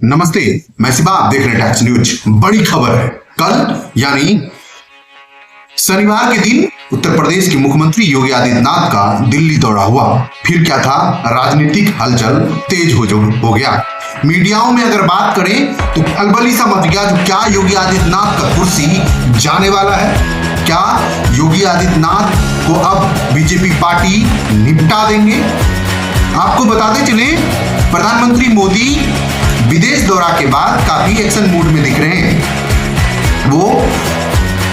नमस्ते, मैं सिबा, आप देख रहे हैं टैक्स न्यूज। बड़ी खबर है, कल यानी शनिवार के दिन उत्तर प्रदेश के मुख्यमंत्री योगी आदित्यनाथ का दिल्ली दौरा हुआ। फिर क्या था, राजनीतिक हलचल तेज हो गया। मीडियाओं में अगर बात करें तो खलबली सा मच गया। जो क्या योगी आदित्यनाथ का कुर्सी जाने वाला है? क्या योगी आदित्यनाथ को अब बीजेपी पार्टी निपटा देंगे? आपको बताते चले, प्रधानमंत्री मोदी विदेश दौरा के बाद काफी एक्शन मूड में दिख रहे हैं। वो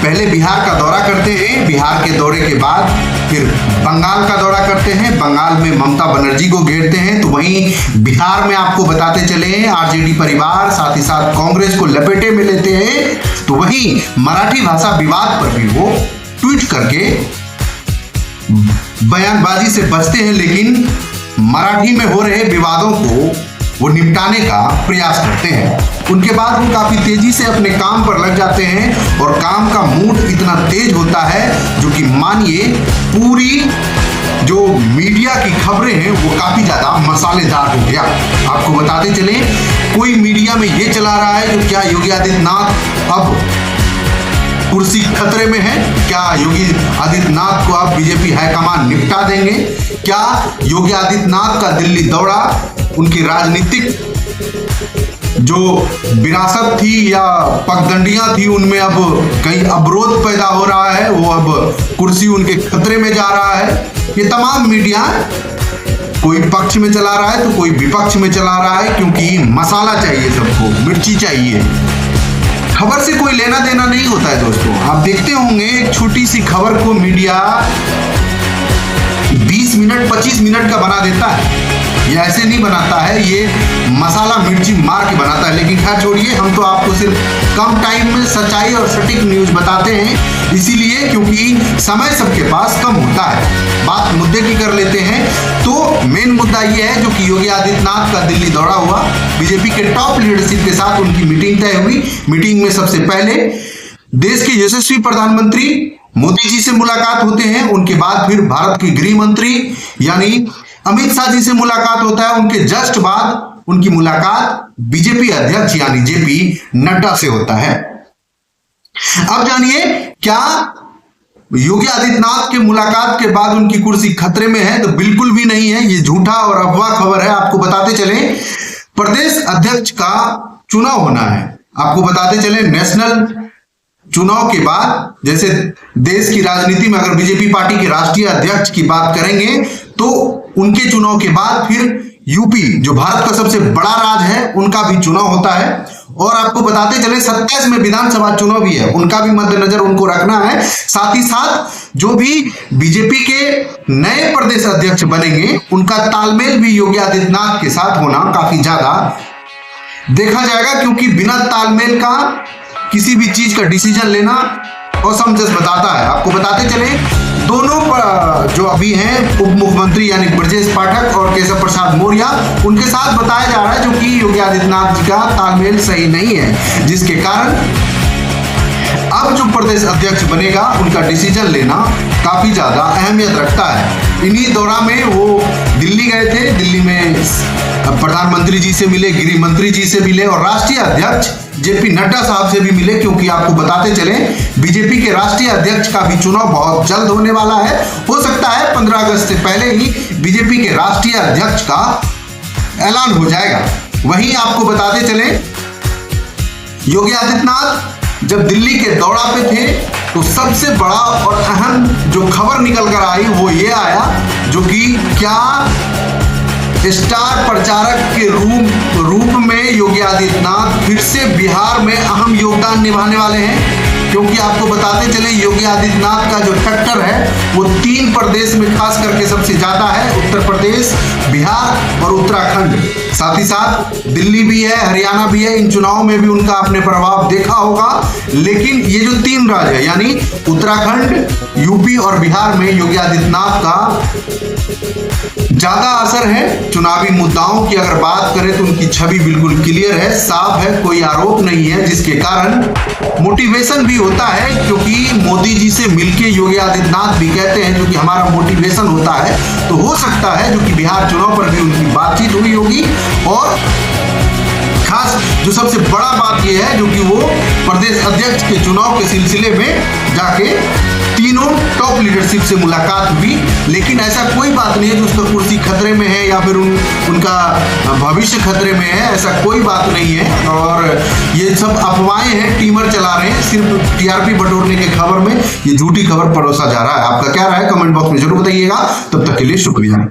पहले बिहार का दौरा करते हैं, बिहार के दौरे के बाद फिर बंगाल का दौरा करते हैं, बंगाल में ममता बनर्जी को घेरते हैं। तो वहीं बिहार में आपको बताते चले, आरजेडी परिवार साथ ही साथ कांग्रेस को लपेटे में लेते हैं। तो वहीं मराठी भाषा विवाद पर भी वो ट्वीट करके बयानबाजी से बचते हैं, लेकिन मराठी में हो रहे विवादों को वो निपटाने का प्रयास करते हैं। उनके बाद वो काफी तेजी से अपने काम पर लग जाते हैं और काम का मूड इतना तेज होता है जो कि मानिए पूरी जो मीडिया की खबरें हैं वो काफी ज्यादा मसालेदार हो गया। आपको बताते चले, कोई मीडिया में ये चला रहा है कि क्या योगी आदित्यनाथ अब कुर्सी खतरे में है? क्या योगी आदित्यनाथ को अब बीजेपी हाईकमान निपटा देंगे? क्या योगी आदित्यनाथ का दिल्ली दौरा उनकी राजनीतिक जो विरासत थी या पगडंडियां थी उनमें अब कहीं अवरोध पैदा हो रहा है? वो अब कुर्सी उनके खतरे में जा रहा है? ये तमाम मीडिया कोई पक्ष में चला रहा है तो कोई विपक्ष में चला रहा है, क्योंकि मसाला चाहिए सबको, मिर्ची चाहिए। खबर से कोई लेना देना नहीं होता है दोस्तों। आप देखते होंगे एक छोटी सी खबर को मीडिया 20 मिनट 25 मिनट का बना देता है। ये ऐसे नहीं बनाता है, ये मसाला मिर्ची मार के बनाता है। लेकिन खैर छोड़िए, हम तो आपको सिर्फ कम टाइम में सच्चाई और सटीक न्यूज बताते हैं, इसीलिए क्योंकि समय सबके पास कम होता है। बात मुद्दे की कर लेते हैं तो मेन मुद्दा ये है जो कि योगी आदित्यनाथ का दिल्ली दौरा हुआ। बीजेपी के टॉप लीडरशिप के साथ उनकी मीटिंग तय हुई। मीटिंग में सबसे पहले देश के यशस्वी प्रधानमंत्री मोदी जी से मुलाकात होते हैं। उनके बाद फिर भारत के गृह मंत्री यानी अमित शाह जी से मुलाकात होता है। उनके जस्ट बाद उनकी मुलाकात बीजेपी अध्यक्ष यानी जेपी नड्डा से होता है। अब जानिए, क्या योगी आदित्यनाथ के मुलाकात के बाद उनकी कुर्सी खतरे में है? तो बिल्कुल भी नहीं है, ये झूठा और अफवाह खबर है। आपको बताते चले, प्रदेश अध्यक्ष का चुनाव होना है। आपको बताते चले, नेशनल चुनाव के बाद, जैसे देश की राजनीति में अगर बीजेपी पार्टी के राष्ट्रीय अध्यक्ष की बात करेंगे तो उनके चुनाव के बाद फिर यूपी, जो भारत का सबसे बड़ा राज्य है, उनका भी चुनाव होता है। और आपको बताते चले, 27 में विधानसभा चुनाव भी है, उनका भी मद्देनजर उनको रखना है। साथ ही साथ जो भी बीजेपी के नए प्रदेश अध्यक्ष बनेंगे उनका तालमेल भी योगी आदित्यनाथ के साथ होना काफी ज्यादा देखा जाएगा, क्योंकि बिना तालमेल का किसी भी चीज का डिसीजन लेना असमंजस बताता है। आपको बताते चले, दोनों जो अभी हैं उप मुख्यमंत्री यानी ब्रजेश पाठक और केशव प्रसाद मौर्य, उनके साथ बताया जा रहा है जो कि योगी आदित्यनाथ जी का तालमेल सही नहीं है, जिसके कारण अब जो प्रदेश अध्यक्ष बनेगा उनका डिसीजन लेना काफी ज्यादा अहमियत रखता है। इन्हीं दौरान में वो दिल्ली गए थे। दिल्ली में प्रधानमंत्री जी से मिले, गृह मंत्री जी से मिले और राष्ट्रीय अध्यक्ष जेपी नड्डा साहब से भी मिले, क्योंकि आपको बताते चले बीजेपी के राष्ट्रीय अध्यक्ष का भी चुनाव बहुत जल्द होने वाला है। हो सकता है 15 अगस्त से पहले ही बीजेपी के राष्ट्रीय अध्यक्ष का ऐलान हो जाएगा। वहीं आपको बताते चले, योगी आदित्यनाथ जब दिल्ली के दौरा पे थे तो सबसे बड़ा और अहम जो खबर निकल कर आई वो ये आया, जो कि क्या स्टार प्रचारक के रूप में योगी आदित्यनाथ फिर से बिहार में अहम योगदान निभाने वाले हैं। क्योंकि आपको बताते चले, योगी आदित्यनाथ का जो फैक्टर है वो 3 प्रदेश में खास करके सबसे ज्यादा है, उत्तर प्रदेश, बिहार और उत्तराखंड। साथ ही साथ दिल्ली भी है, हरियाणा भी है। इन चुनावों में भी उनका आपने प्रभाव देखा होगा। लेकिन ये जो 3 राज्य है यानी उत्तराखंड, यूपी और बिहार में योगी आदित्यनाथ का ज्यादा असर है। चुनावी मुद्दाओं की अगर बात करें तो उनकी छवि बिल्कुल क्लियर है, साफ है, कोई आरोप नहीं है, जिसके कारण मोटिवेशन भी होता है। क्योंकि मोदी जी से मिलके योगी आदित्यनाथ भी कहते हैं जो कि हमारा मोटिवेशन होता है, तो हो सकता है जो कि बिहार चुनाव पर भी उनकी बातचीत हुई होगी और खास जो सबसे बड़ा बात यह है जो कि वो प्रदेश अध्यक्ष के चुनाव के सिलसिले में जाके तीनों टॉप लीडरशिप से मुलाकात हुई, लेकिन ऐसा कोई बात नहीं है जो उसका कुर्सी खतरे में है या फिर उनका भविष्य खतरे में है, ऐसा कोई बात नहीं है। और ये सब अफवाहें हैं, टीमर चला रहे हैं, सिर्फ टीआरपी बटोरने के खबर में ये झूठी खबर परोसा जा रहा है। आपका क्या राय है कमेंट बॉक्स में जरूर बताइएगा। तब तक के लिए शुक्रिया।